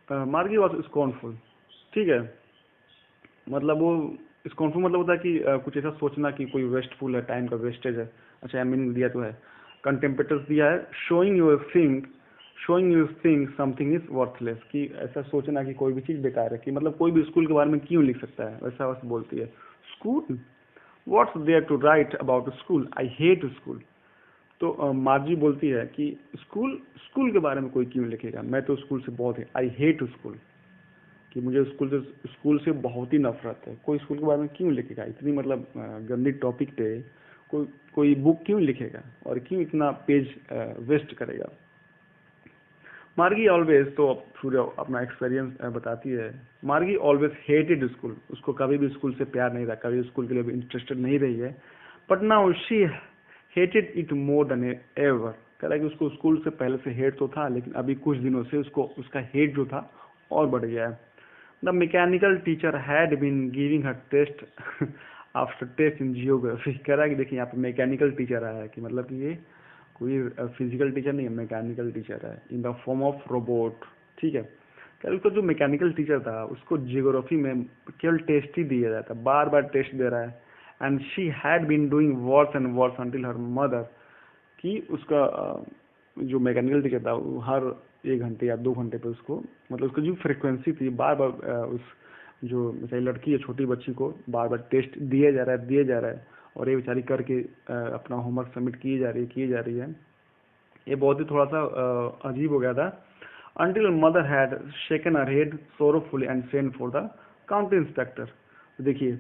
मार्गी was scornful. ठीक है, मतलब वो स्कॉर्नफुल मतलब होता है कि कुछ ऐसा सोचना कि कोई वेस्टफुल है, टाइम का वेस्टेज है। अच्छा, मीनिंग दिया तो है, कंटेम्पेटर्स दिया है, showing you think something is worthless, कि ऐसा सोचना कि कोई भी चीज़ बेकार है, कि मतलब कोई भी स्कूल के बारे में क्यों लिख सकता है, वैसा वैसे बोलती है। School, what's there to write about school, I hate school. तो मार्जी बोलती है कि स्कूल स्कूल के बारे में कोई क्यों लिखेगा, मैं तो स्कूल से बहुत है, आई हेट स्कूल, कि मुझे स्कूल से बहुत ही नफरत है। कोई स्कूल के बारे में क्यों लिखेगा, इतनी मतलब गंदी टॉपिक पे कोई कोई बुक क्यों लिखेगा और क्यों इतना पेज वेस्ट करेगा। मार्गी ऑलवेज, तो सूर्य अपना एक्सपीरियंस बताती है, मार्गी ऑलवेज हेटेड स्कूल, उसको कभी भी स्कूल से प्यार नहीं था, कभी स्कूल के लिए भी इंटरेस्टेड नहीं रही है। But now she hated it more than ever, कह रहा है कि उसको स्कूल से पहले से हेट तो था, लेकिन अभी कुछ दिनों से उसको उसका हेट जो था और बढ़ गया है। The mechanical teacher had been giving her test after test in geography, कह रहा है कि देखिए यहाँ पे मैकेनिकल टीचर आया है, कि मतलब कि ये कोई फिजिकल टीचर नहीं है, मैकेनिकल टीचर है, in the form of robot. ठीक है, कह रहा उसका जो मैकेनिकल टीचर था उसको जियोग्राफी में केवल टेस्ट ही दिया जाता, बार बार टेस्ट दे रहा है। And she had been doing worse and worse until her mother, कि उसका जो मैकेनिकल टीचर था वो हर 1 घंटे या 2 घंटे पे उसको, मतलब उसकी जो फ्रिक्वेंसी थी बार बार उस जो बेचारी लड़की है, छोटी बच्ची को बार बार टेस्ट दिए जा रहा है, और ये बेचारी करके अपना होमवर्क सबमिट की जा रही है। ये बहुत ही थोड़ा सा अजीब हो गया था। Until mother had shaken her head sorrowfully and sent for the county inspector. देखिए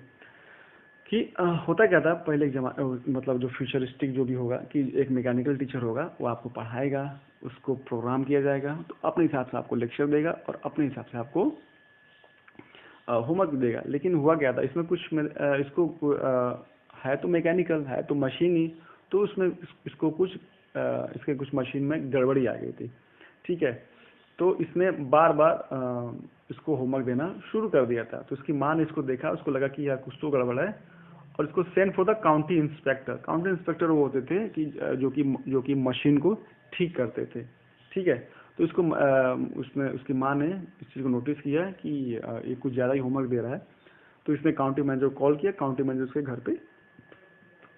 कि होता क्या था पहले के मतलब जो फ्यूचरिस्टिक जो भी होगा, कि एक मैकेनिकल टीचर होगा, वो आपको पढ़ाएगा, उसको प्रोग्राम किया जाएगा, तो अपने हिसाब से आपको लेक्चर देगा और अपने हिसाब से आपको होमवर्क देगा। लेकिन हुआ क्या था इसमें कुछ इसको है तो मैकेनिकल, है तो मशीन ही, तो उसमें इसको कुछ इसके कुछ मशीन में गड़बड़ी आ गई थी। ठीक है, तो इसने बार बार इसको होमवर्क देना शुरू कर दिया था। तो इसकी माँ ने इसको देखा, उसको लगा कि यार कुछ तो गड़बड़ है, और इसको send for the county inspector. County inspector वो होते थे कि जो कि मशीन को ठीक करते थे। ठीक है, तो इसको उसने उसकी माँ ने इस चीज़ को नोटिस किया कि ये कुछ ज़्यादा ही होमवर्क दे रहा है। तो इसने काउंटी मैनेजर को कॉल किया, काउंटी मैनेजर उसके घर पे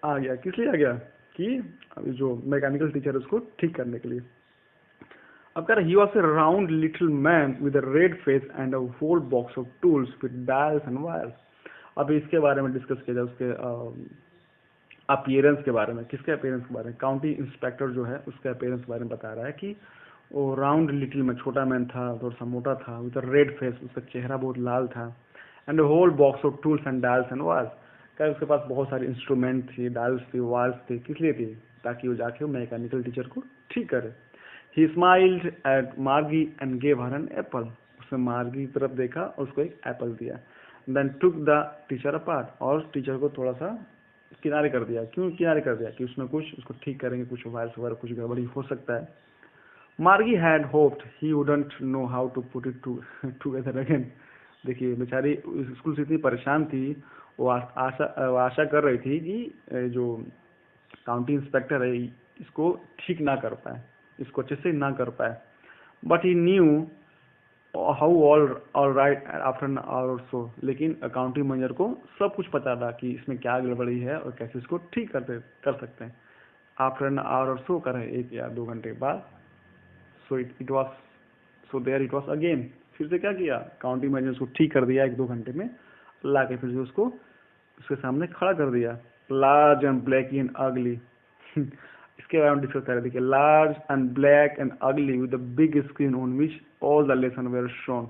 आ गया। किस लिए आ गया, कि जो मैकेनिकल टीचर है उसको ठीक करने के लिए। अब कह रहा he was a round little man with a red face and a whole box of tools with dials and wires. अब इसके बारे में डिस्कस किया जाए, उसके अपीयरेंस के बारे में। किसके अपीयरेंस के बारे में, काउंटी इंस्पेक्टर जो है उसके अपीयरेंस के बारे में बता रहा है कि वो राउंड लिटिल में, छोटा मैन था, थोड़ा सा मोटा था, विद रेड फेस, उसका चेहरा बहुत लाल था, and whole box of tools and dials and wires. क्या उसके पास बहुत सारे इंस्ट्रूमेंट थी, डायल्स थी, वायर्स थे, किस लिए थी, ताकि वो जाके मैकेनिकल टीचर को ठीक करे। He smiled at Margie and gave her an apple, उसने मार्गी की तरफ देखा और उसको एक एप्पल दिया। Then took the teacher apart, और टीचर को थोड़ा सा किनारे कर दिया। क्यों किनारे कर दिया, कि उसमें कुछ उसको ठीक करेंगे, कुछ वायर्स वगैरह कुछ गड़बड़ी हो सकता है। Margie had hoped he wouldn't know how to put it together again. देखिए बेचारी स्कूल से इतनी परेशान थी, वो आशा कर रही थी कि जो काउंटी इंस्पेक्टर है इसको ठीक ना कर पाए, इसको अच्छे से ना कर पाए। But he knew how all right after an hour और सो, लेकिन अकाउंटिंग मैनेजर को सब कुछ पता था कि इसमें क्या गड़बड़ी है और कैसे इसको ठीक कर सकते हैं। आफ्टर एन आवर और सो करे 1 या 2 घंटे के बाद, it was so there it was again, फिर से क्या किया, अकाउंटिंग मैनेजर उसको ठीक कर दिया 1-2 घंटे में, ला के फिर से उसको उसके सामने खड़ा कर दिया। लार्ज एंड ब्लैक एंड अगली इसके बारे में डिस्कस कर रहे थे, large and black and ugly with big screen on which all the lessons were shown.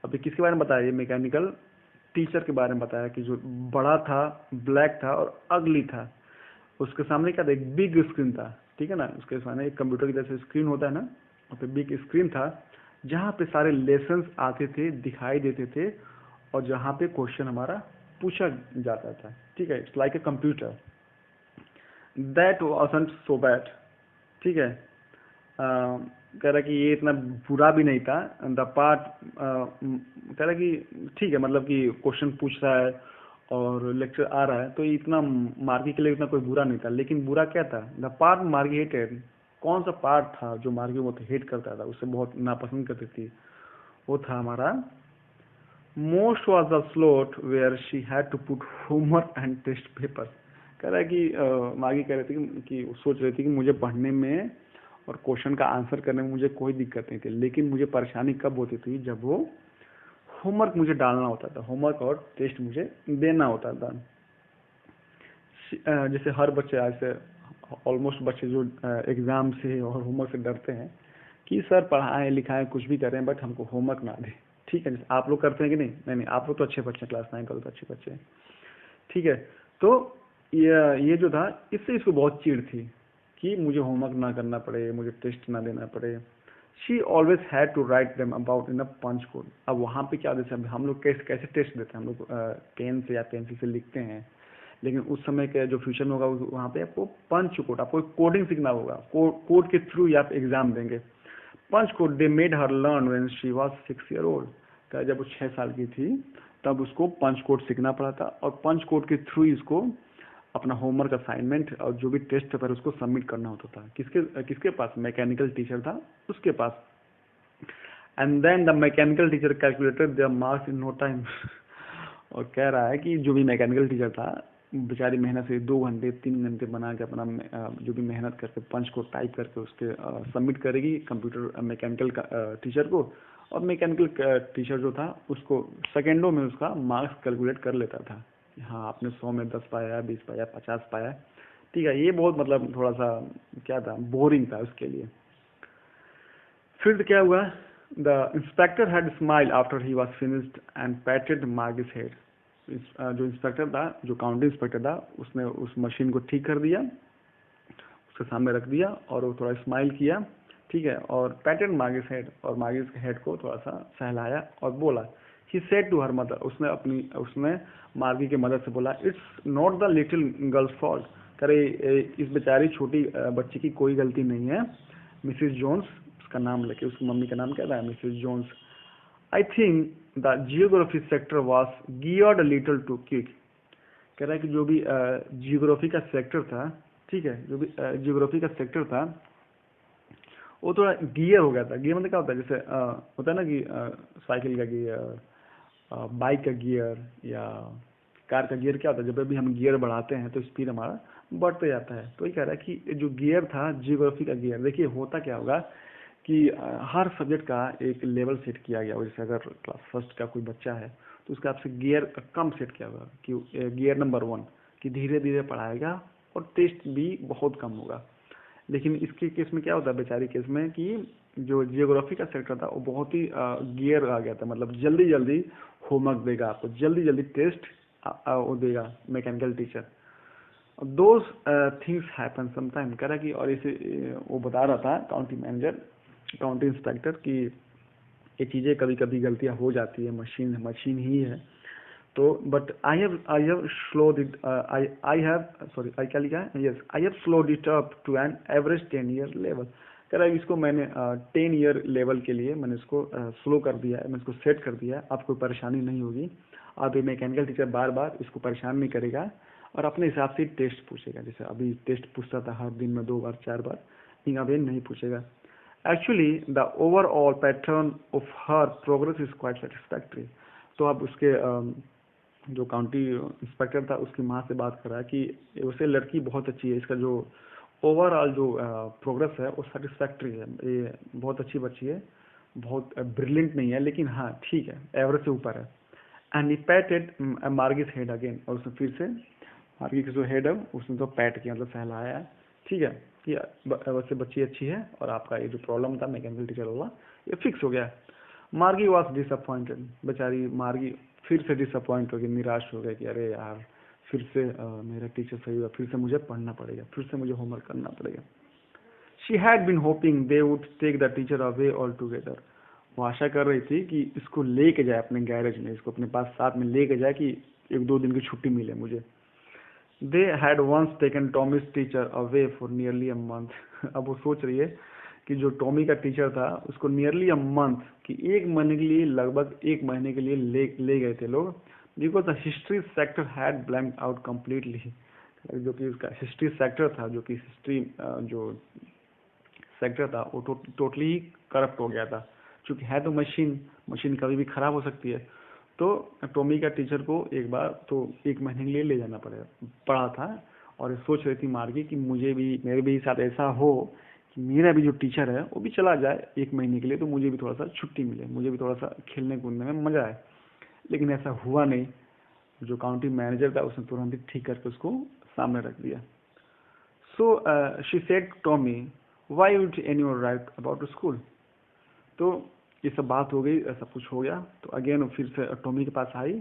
अभी किसके बारे में बताया, ये मैकेनिकल टीचर के बारे में बताया, कि जो बड़ा था, ब्लैक था और अगली था। उसके सामने क्या था, एक बिग स्क्रीन था। ठीक है ना, उसके सामने एक कंप्यूटर की जैसे स्क्रीन होता है ना, वहाँ पे बिग स्क्रीन था, जहाँ पे सारे लेसन्स आते थे, दिखाई देते थे, और जहाँ पे क्वेश्चन हमारा पूछा जाता था। ठीक है, it's like a computer. That wasn't so bad. ठीक है, कह रहा कि ये इतना बुरा भी नहीं था। द पार्ट कह रहा कि ठीक है, मतलब कि क्वेश्चन पूछ रहा है और लेक्चर आ रहा है, तो ये इतना मार्गी के लिए इतना कोई बुरा नहीं था। लेकिन बुरा क्या था, द पार्ट मार्गी हेटेड, कौन सा पार्ट था जो मार्गी बहुत हेट करता था, उससे बहुत नापसंद करती थी। वो था हमारा most was the slot where she had to put homework and test paper. कह रहा है कि मागी कह रही थी कि सोच रही थी कि मुझे पढ़ने में और क्वेश्चन का आंसर करने में मुझे कोई दिक्कत नहीं थी, लेकिन मुझे परेशानी कब होती थी जब वो होमवर्क मुझे डालना होता था, होमवर्क और टेस्ट मुझे देना होता था। जैसे हर बच्चे आज से ऑलमोस्ट बच्चे जो एग्जाम से और होमवर्क से डरते हैं कि सर पढ़ाएं लिखाएं कुछ भी करें बट हमको होमवर्क ना दें। ठीक है, जैसे आप लोग करते हैं कि नहीं? नहीं नहीं, आप लोग तो अच्छे बच्चे हैं, क्लास 9 का तो अच्छे बच्चे हैं। ठीक है, तो ये जो था इससे इसको बहुत चिढ़ थी कि मुझे होमवर्क ना करना पड़े, मुझे टेस्ट ना देना पड़े। She always had to write them about in a punch code. अब वहाँ पे क्या जैसे हम लोग कैसे कैसे टेस्ट देते हैं, हम लोग पेन से या पेंसिल से लिखते हैं, लेकिन उस समय के जो फ्यूचर में होगा वहाँ पे आपको पंच कोड, आपको कोडिंग सीखना होगा, कोड के थ्रू ही आप एग्जाम देंगे। Punch code they made her learn when she was 6 year old. क्या जब वो 6 साल की थी तब उसको पंच कोड सीखना पड़ा था, और पंच कोड के थ्रू ही इसको अपना होमवर्क असाइनमेंट और जो भी टेस्ट पेपर उसको सबमिट करना होता था। किसके किसके पास? मैकेनिकल टीचर था उसके पास। And then the mechanical teacher calculated their marks in no time. और कह रहा है कि जो भी मैकेनिकल टीचर था बेचारी मेहनत से 2 घंटे 3 घंटे बना के अपना जो भी मेहनत करके पंच को टाइप करके उसके सबमिट करेगी कंप्यूटर मैकेनिकल टीचर को, और मैकेनिकल टीचर जो था उसको सेकेंडों में उसका मार्क्स कैलकुलेट कर लेता था। हाँ, आपने 100 में 10 पाया, 20 पाया, 50 पाया। ठीक है, ये बहुत मतलब थोड़ा सा क्या था, बोरिंग था उसके लिए। फिर क्या हुआ? The inspector had smile after he was finished and पैटेड मार्गिस head. जो इंस्पेक्टर था, जो काउंटी इंस्पेक्टर था, उसने उस मशीन को ठीक कर दिया, उसके सामने रख दिया और वो थोड़ा स्माइल किया। ठीक है, और पैटेड मार्गिस हेड, और मार्गिस के हेड को थोड़ा सा सहलाया और बोला, he said to her mother, उसने मार्गी के मदर से बोला, it's not the little girl's fault. करे इस बेचारी छोटी बच्ची की कोई गलती नहीं है, मिसिस जोन्स उसका नाम लेके, उसकी मम्मी का नाम क्या था? Mrs Jones. I think the geography sector was geared little too quick. कह रहा है कि जो भी जियोग्राफी का सेक्टर था, ठीक है, जो भी जियोग्राफी का सेक्टर था वो थोड़ा गियर हो गया था। गियर मतलब क्या होता है? जैसे होता है ना कि साइकिल का गियर, बाइक का गियर या कार का गियर क्या होता है? जब भी हम गियर बढ़ाते हैं तो स्पीड हमारा बढ़ते जाता है। तो ये कह रहा है कि जो गियर था जियोग्राफी का गियर, देखिए होता क्या होगा कि हर सब्जेक्ट का एक लेवल सेट किया गया हो। जैसे अगर क्लास फर्स्ट का कोई बच्चा है तो उसका आपसे गियर कम सेट किया होगा कि गियर नंबर 1 कि धीरे धीरे पढ़ाएगा और टेस्ट भी बहुत कम होगा। लेकिन इसके केस में क्या होता है, बेचारी केस में, कि जो जियोग्राफी का सेक्टर था वो बहुत ही गियर आ गया था, मतलब जल्दी जल्दी होमवर्क देगा आपको, जल्दी जल्दी टेस्ट वो देगा mechanical teacher. Those things happen sometime. कह रहा कि और इसे वो बता रहा था काउंटी मैनेजर, काउंटी इंस्पेक्टर, कि ये चीज़ें कभी कभी गलतियाँ हो जाती है, मशीन मशीन ही है। तो but I have slowed it, I have sorry I क्या लिखा है, yes I have slowed it up to an average 10 year level. कह रहा है इसको मैंने 10 ईयर लेवल के लिए मैंने इसको स्लो कर दिया है, मैंने इसको सेट कर दिया है, आपको परेशानी नहीं होगी। अब ये मैकेनिकल टीचर बार बार इसको परेशान नहीं करेगा और अपने हिसाब से टेस्ट पूछेगा। जैसे अभी टेस्ट पूछता था हर दिन में 2 बार 4 बार, लेकिन अब ये नहीं पूछेगा। Actually the overall pattern of her progress is quite satisfactory. तो अब उसके जो काउंटी इंस्पेक्टर था उसकी माँ से बात कर रहा है कि उसे लड़की बहुत अच्छी है, इसका जो ओवरऑल जो प्रोग्रेस है वो सेटिस्फैक्ट्री है, ये बहुत अच्छी बच्ची है, बहुत ब्रिलियंट नहीं है लेकिन हाँ ठीक है, एवरेज से ऊपर है। एंड ही पैटेड मार्गिस हेड अगेन, और उसने फिर से मार्गी की जो हेड है उसने तो पैट किया, मतलब सहलाया है। ठीक है कि वैसे बच्ची अच्छी है और आपका ये जो प्रॉब्लम था मैकेनिकल टीचर वाला ये फिक्स हो गया। मार्गी वॉज डिसअपॉइंटेड, बेचारी मार्गी फिर से डिसअपॉइंट हो गई, निराश हो गई कि अरे यार फिर से मेरा टीचर सही हुआ, फिर से मुझे पढ़ना पड़ेगा, फिर से मुझे होमवर्क करना पड़ेगा। She had been hoping they would take the teacher away altogether. वो आशा कर रही थी कि इसको लेके जाए अपने गैरेज में, इसको अपने पास साथ में लेके जाए कि 1-2 दिन की छुट्टी मिले मुझे। They had once taken Tommy's teacher away for nearly a month. अब वो सोच रही है कि जो टॉमी का टीचर था उसको नियरली अ मंथ, कि 1 महीने के लिए, लगभग 1 महीने के लिए ले गए थे लोग, because the history sector had blank out completely. जो कि उसका हिस्ट्री सेक्टर था, जो कि हिस्ट्री जो सेक्टर था वो टोटली ही करप्ट हो गया था। चूँकि है तो मशीन कभी भी ख़राब हो सकती है। तो टॉमी का टीचर को एक बार तो 1 महीने के लिए ले जाना पड़ा था, और सोच रही थी मार्गी कि मेरे भी साथ ऐसा हो कि मेरा भी जो टीचर है वो भी चला जाए 1 महीने के लिए, तो मुझे भी थोड़ा सा छुट्टी मिले, मुझे भी थोड़ा सा खेलने कूदने में मज़ा आए। लेकिन ऐसा हुआ नहीं। जो काउंटी मैनेजर था उसने तुरंत ही ठीक करके उसको सामने रख दिया। So she said Tommy, why would anyone right about school. तो ये सब बात हो गई, सब कुछ हो गया। तो अगेन फिर से टॉमी के पास आई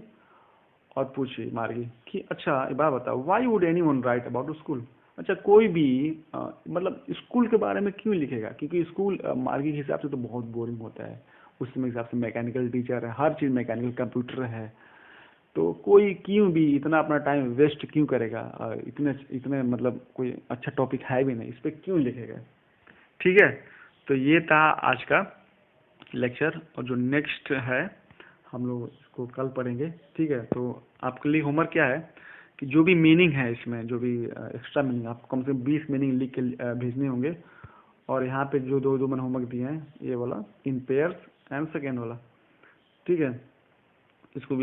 और पूछी मार्गी कि अच्छा एक बात बताओ, why would anyone right about school. अच्छा कोई भी मतलब स्कूल के बारे में क्यों लिखेगा, क्योंकि स्कूल मार्गी के हिसाब से तो बहुत बोरिंग होता है। उसमें हिसाब से मैकेनिकल टीचर है, हर चीज़ मैकेनिकल, कंप्यूटर है, तो कोई क्यों भी इतना अपना टाइम वेस्ट क्यों करेगा, इतने इतने मतलब कोई अच्छा टॉपिक है भी नहीं, इस पर क्यों लिखेगा। ठीक है, तो ये था आज का लेक्चर, और जो नेक्स्ट है हम लोग इसको कल पढ़ेंगे। ठीक है, तो आपके लिए होमवर्क क्या है कि जो भी मीनिंग है इसमें, जो भी एक्स्ट्रा मीनिंग, आपको कम से कम 20 मीनिंग लिख के भेजने होंगे। और यहाँ पे जो दो मैंने होमवर्क दिए हैं, ये वाला इन पेयर्स एंड सेकेंड वाला, ठीक है, इसको